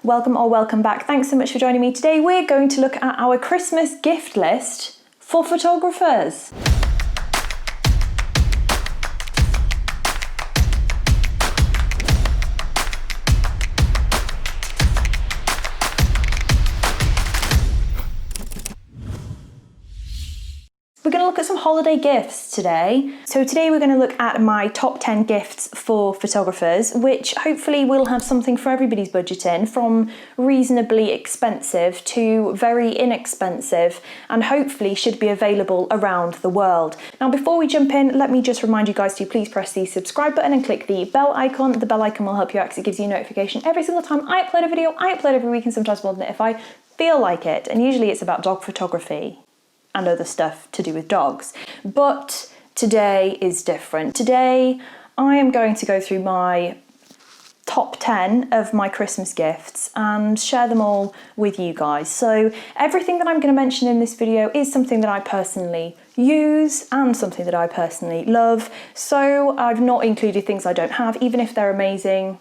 Welcome or welcome back. Thanks so much for joining me. Today we're going to look at our Christmas gift list for photographers. We're going to look at some holiday gifts today. So today we're going to look at my top 10 gifts for photographers, which hopefully will have something for everybody's budget in, from reasonably expensive to very inexpensive, and hopefully should be available around the world. Now before we jump in, let me just remind you guys to please press the subscribe button and click the bell icon. The bell icon will help you out because it gives you a notification every single time I upload a video. I upload every week and sometimes more than it if I feel like it, and usually it's about dog photography and other stuff to do with dogs. But today is different. Today I am going to go through my top 10 of my Christmas gifts and share them all with you guys. So everything that I'm going to mention in this video is something that I personally use and something that I personally love. So I've not included things I don't have, even if they're amazing.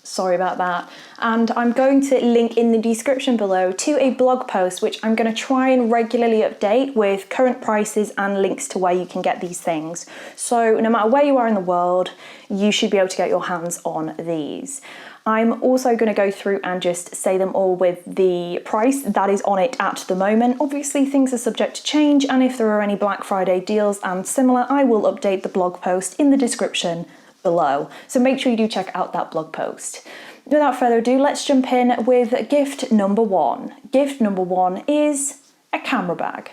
Sorry about that. And I'm going to link in the description below to a blog post which I'm going to try and regularly update with current prices and links to where you can get these things. So no matter where you are in the world, you should be able to get your hands on these. I'm also going to go through and just say them all with the price that is on it at the moment. Obviously things are subject to change, and if there are any Black Friday deals and similar, I will update the blog post in the description below. So make sure you do check out that blog post. Without further ado, let's jump in with gift number one. Gift number one is a camera bag.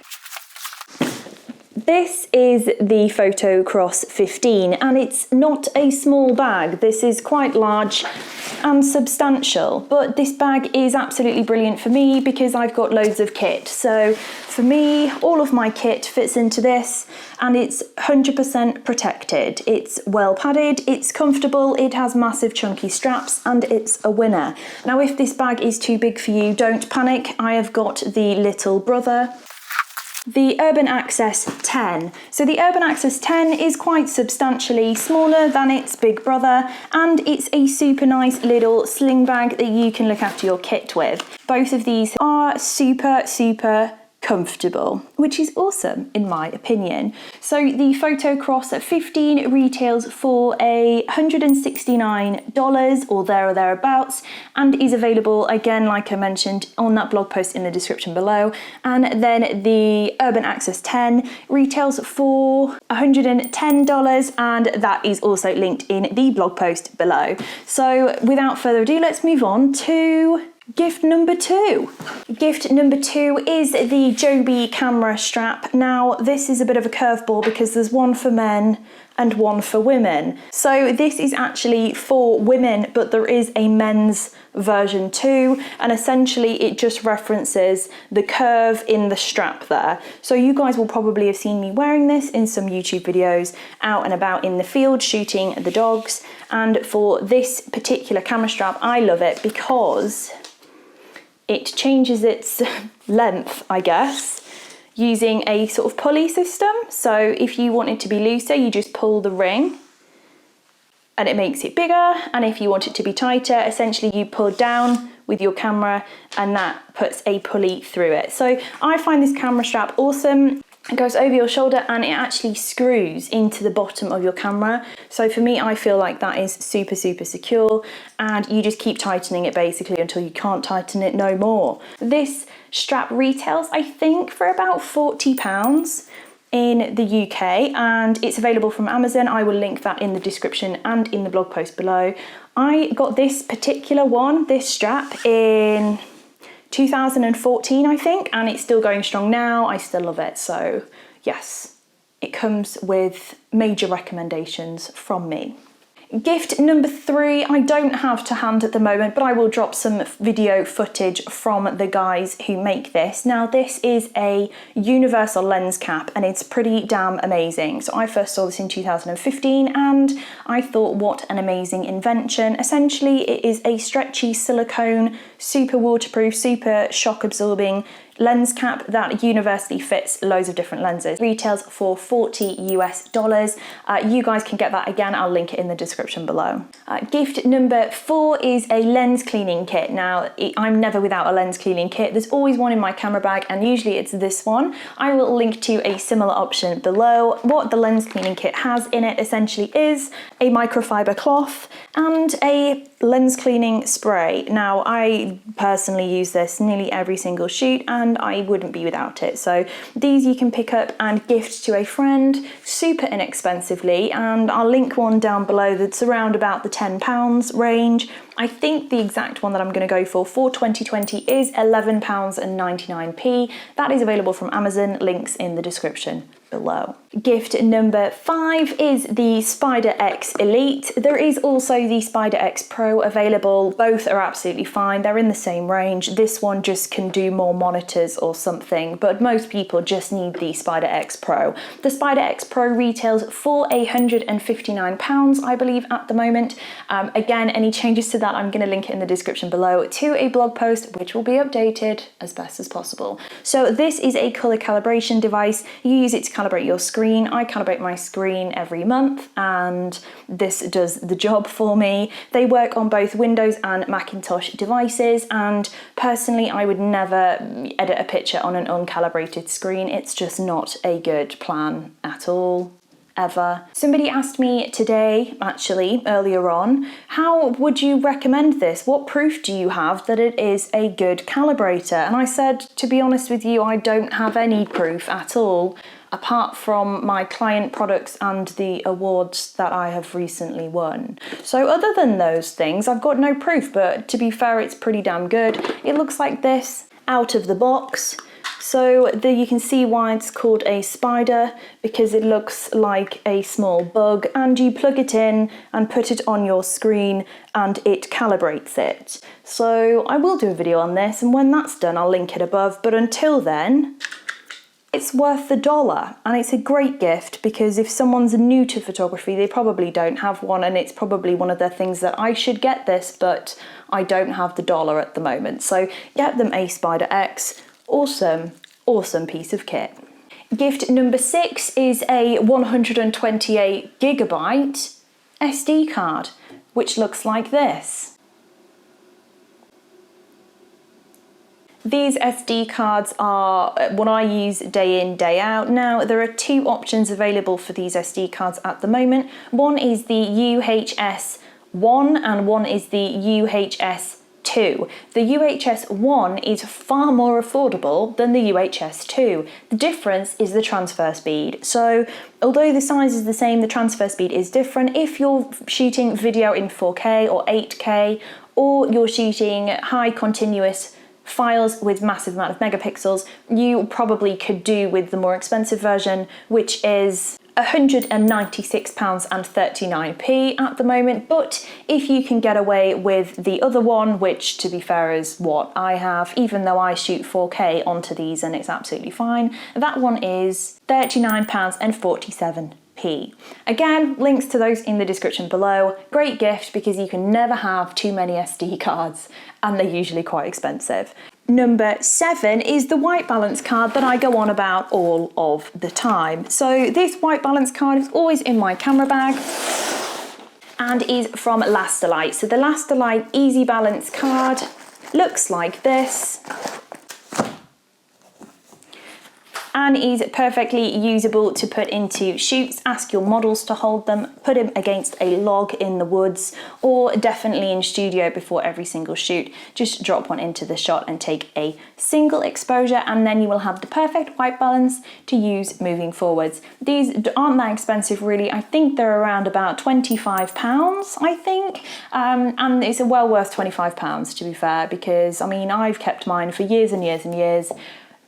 This is the Photocross 15, and it's not a small bag. This is quite large and substantial, but this bag is absolutely brilliant for me because I've got loads of kit. So for me, all of my kit fits into this, and it's 100% protected. It's well padded, it's comfortable, it has massive chunky straps, and it's a winner. Now if this bag is too big for you, don't panic. I have got the little brother, the Urban Access 10. So the Urban Access 10 is quite substantially smaller than its big brother, and it's a super nice little sling bag that you can look after your kit with. Both of these are super comfortable, which is awesome in my opinion. So the Photocross 15 retails for $169 or there or thereabouts, and is available again, like I mentioned, on that blog post in the description below. And then the Urban Access 10 retails for $110, and that is also linked in the blog post below. So without further ado, let's move on to gift number two. Gift number two is the Joby camera strap. Now this is a bit of a curveball because there's one for men and one for women. So this is actually for women, but there is a men's version too, and essentially it just references the curve in the strap there. So you guys will probably have seen me wearing this in some YouTube videos out and about in the field shooting the dogs. And for this particular camera strap, I love it because it changes its length, I guess, using a sort of pulley system. So if you want it to be looser, you just pull the ring and it makes it bigger. And if you want it to be tighter, essentially you pull down with your camera and that puts a pulley through it. So I find this camera strap awesome. It goes over your shoulder and it actually screws into the bottom of your camera. So for me, I feel like that is super secure, and you just keep tightening it basically until you can't tighten it no more. This strap retails, I think, for about £40 in the UK, and it's available from Amazon. I will link that in the description and in the blog post below. I got this particular one, this strap, in 2014, I think, and it's still going strong now. I still love it. So yes, it comes with major recommendations from me. Gift number three, I don't have to hand at the moment, but I will drop some video footage from the guys who make this. Now this is a universal lens cap and it's pretty damn amazing. So I first saw this in 2015 and I thought, what an amazing invention. Essentially it is a stretchy silicone, super waterproof, super shock absorbing lens cap that universally fits loads of different lenses. Retails for $40 US. You guys can get that again, I'll link it in the description below. Gift number 4 is a lens cleaning kit. Now, I'm never without a lens cleaning kit. There's always one in my camera bag, and usually it's this one. I will link to a similar option below. What the lens cleaning kit has in it essentially is a microfiber cloth and a lens cleaning spray. Now, I personally use this nearly every single shoot, and I wouldn't be without it. So these you can pick up and gift to a friend super inexpensively, and I'll link one down below that's around about the £10 range. I think the exact one that I'm going to go for 2020 is £11.99. That is available from Amazon, links in the description below. Gift number 5 is the Spider X Elite. There is also the Spider X Pro available. Both are absolutely fine. They're in the same range. This one just can do more monitors or something, but most people just need the Spider X Pro. The Spider X Pro retails for £159, I believe, at the moment. Again, any changes to that, I'm going to link it in the description below to a blog post, which will be updated as best as possible. So this is a color calibration device. You use it to calibrate your screen. I calibrate my screen every month, and this does the job for me. They work on both Windows and Macintosh devices, and personally I would never edit a picture on an uncalibrated screen. It's just not a good plan at all. Ever. Somebody asked me today, actually, earlier on, how would you recommend this? What proof do you have that it is a good calibrator? And I said, to be honest with you, I don't have any proof at all, apart from my client products and the awards that I have recently won. So other than those things, I've got no proof, but to be fair, it's pretty damn good. It looks like this out of the box. So there you can see why it's called a spider, because it looks like a small bug, and you plug it in and put it on your screen and it calibrates it. So I will do a video on this, and when that's done I'll link it above, but until then it's worth the $1, and it's a great gift because if someone's new to photography, they probably don't have one, and it's probably one of the things that I should get this, but I don't have the $1 at the moment. So get them a Spider X. Awesome, awesome piece of kit. Gift number 6 is a 128 gigabyte SD card, which looks like this. These SD cards are what I use day in, day out. Now, there are 2 options available for these SD cards at the moment. One is the UHS-1 and one is the UHS-2. The UHS-1 is far more affordable than the UHS-2. The difference is the transfer speed. So although the size is the same, the transfer speed is different. If you're shooting video in 4K or 8K, or you're shooting high continuous files with massive amount of megapixels, you probably could do with the more expensive version, which is £196.39 at the moment. But if you can get away with the other one, which to be fair is what I have, even though I shoot 4K onto these and it's absolutely fine, that one is £39.47. Again, links to those in the description below. Great gift because you can never have too many SD cards, and they're usually quite expensive. Number 7 is the white balance card that I go on about all of the time. So this white balance card is always in my camera bag and is from Lastalite. So the Lastalite Easy Balance card looks like this, and is perfectly usable to put into shoots. Ask your models to hold them, put them against a log in the woods, or definitely in studio before every single shoot. Just drop one into the shot and take a single exposure, and then you will have the perfect white balance to use moving forwards. These aren't that expensive really. I think they're around about £25, I think, and it's well worth £25 to be fair, because I mean, I've kept mine for years and years and years.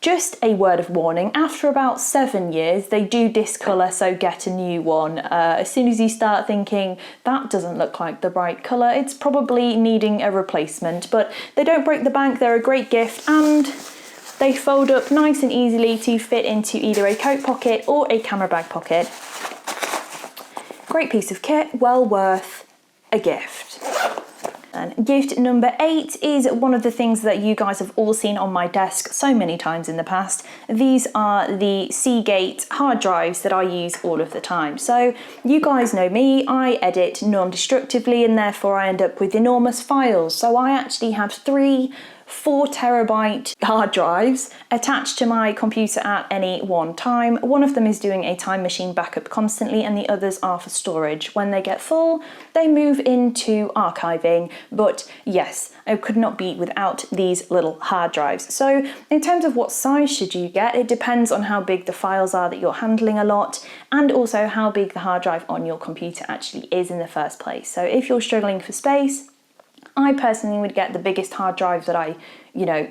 Just a word of warning, after about 7 years, they do discolour, so get a new one. As soon as you start thinking, that doesn't look like the right colour, it's probably needing a replacement. But they don't break the bank, they're a great gift, and they fold up nice and easily to fit into either a coat pocket or a camera bag pocket. Great piece of kit, well worth a gift. then. Gift number 8 is one of the things that you guys have all seen on my desk so many times in the past. These are the Seagate hard drives that I use all of the time. So you guys know me, I edit non-destructively and therefore I end up with enormous files. So I actually have 3 4-terabyte hard drives attached to my computer at any one time. One of them is doing a time machine backup constantly and the others are for storage. When they get full, they move into archiving. But yes, I could not be without these little hard drives. So in terms of what size should you get, it depends on how big the files are that you're handling a lot and also how big the hard drive on your computer actually is in the first place. So if you're struggling for space, I personally would get the biggest hard drive that I,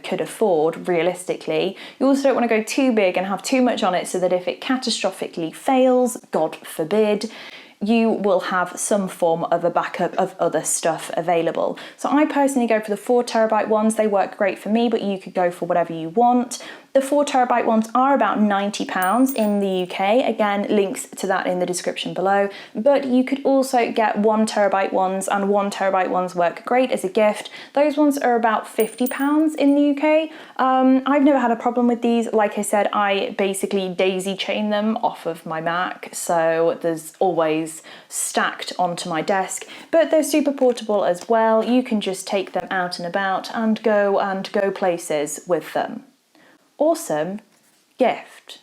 could afford realistically. You also don't want to go too big and have too much on it so that if it catastrophically fails, God forbid, you will have some form of a backup of other stuff available. So I personally go for the 4-terabyte ones. They work great for me, but you could go for whatever you want. The 4-terabyte ones are about £90 in the UK. Again, links to that in the description below. But you could also get 1-terabyte ones, and 1-terabyte ones work great as a gift. Those ones are about £50 in the UK. I've never had a problem with these. Like I said, I basically daisy chain them off of my Mac, so there's always stacked onto my desk. But they're super portable as well. You can just take them out and about and go places with them. Awesome gift.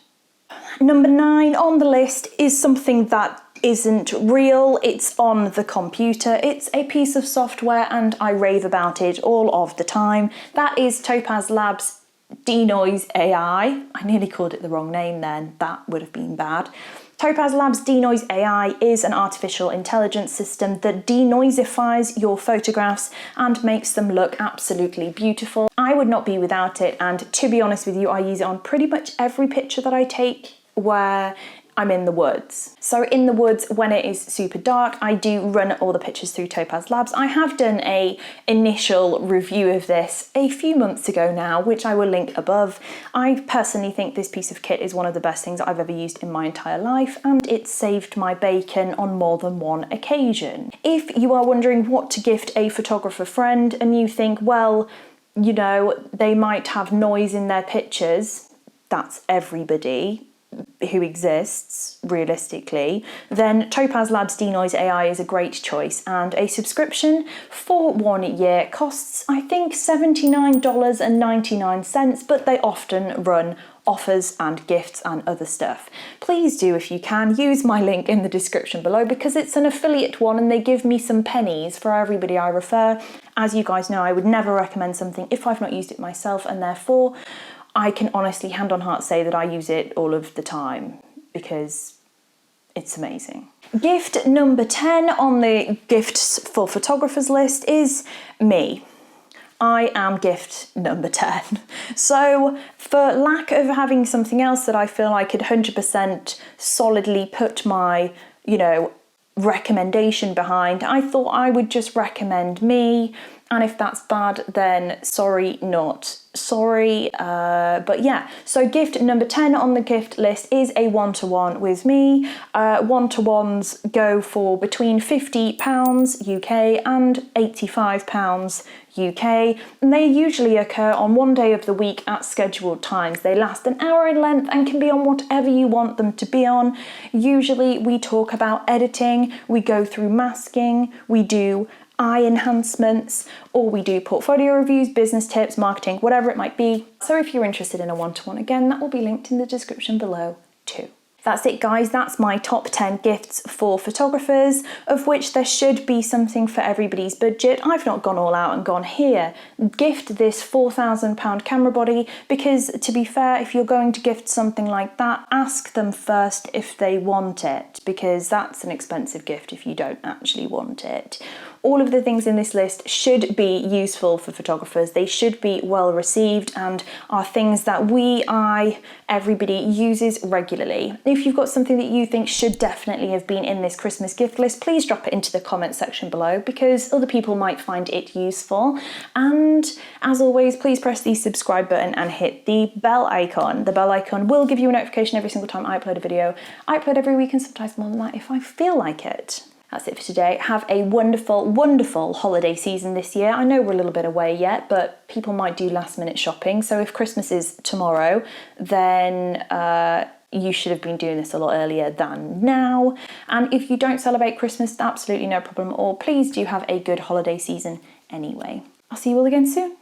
Number 9 on the list is something that isn't real. It's on the computer. It's a piece of software and I rave about it all of the time. That is Topaz Labs Denoise AI. I nearly called it the wrong name then. That would have been bad. Topaz Labs Denoise AI is an artificial intelligence system that denoisifies your photographs and makes them look absolutely beautiful. I would not be without it, and to be honest with you, I use it on pretty much every picture that I take where I'm in the woods. So in the woods, when it is super dark, I do run all the pictures through Topaz Labs. I have done an initial review of this a few months ago now, which I will link above. I personally think this piece of kit is one of the best things I've ever used in my entire life, and it saved my bacon on more than one occasion. If you are wondering what to gift a photographer friend and you think, well, they might have noise in their pictures, that's everybody who exists realistically, then Topaz Labs Denoise AI is a great choice, and a subscription for 1 year costs I think $79.99, but they often run offers and gifts and other stuff. Please do, if you can, use my link in the description below because it's an affiliate one and they give me some pennies for everybody I refer. As you guys know, I would never recommend something if I've not used it myself, and therefore I can honestly, hand on heart, say that I use it all of the time because it's amazing. Gift number 10 on the gifts for photographers list is me. I am gift number 10. So for lack of having something else that I feel I could 100% solidly put my, recommendation behind, I thought I would just recommend me. And if that's bad, then sorry, not sorry. But yeah, so gift number 10 on the gift list is a one-to-one with me. One-to-ones go for between £50 UK and £85 UK, and they usually occur on one day of the week at scheduled times. They last an hour in length and can be on whatever you want them to be on. Usually we talk about editing, we go through masking, we do eye enhancements, or we do portfolio reviews, business tips, marketing, whatever it might be. So if you're interested in a one-to-one, again, that will be linked in the description below too. That's it, guys. That's my top 10 gifts for photographers, of which there should be something for everybody's budget. I've not gone all out and gone, here, gift this £4,000 camera body, because to be fair, if you're going to gift something like that, ask them first if they want it, because that's an expensive gift if you don't actually want it. All of the things in this list should be useful for photographers. They should be well received and are things that everybody uses regularly. If you've got something that you think should definitely have been in this Christmas gift list, please drop it into the comment section below because other people might find it useful. And as always, please press the subscribe button and hit the bell icon. The bell icon will give you a notification every single time I upload a video. I upload every week and sometimes more than that if I feel like it. That's it for today. Have a wonderful, wonderful holiday season this year. I know we're a little bit away yet, but people might do last minute shopping. So if Christmas is tomorrow, then you should have been doing this a lot earlier than now. And if you don't celebrate Christmas, absolutely no problem at all. Please do have a good holiday season anyway. I'll see you all again soon.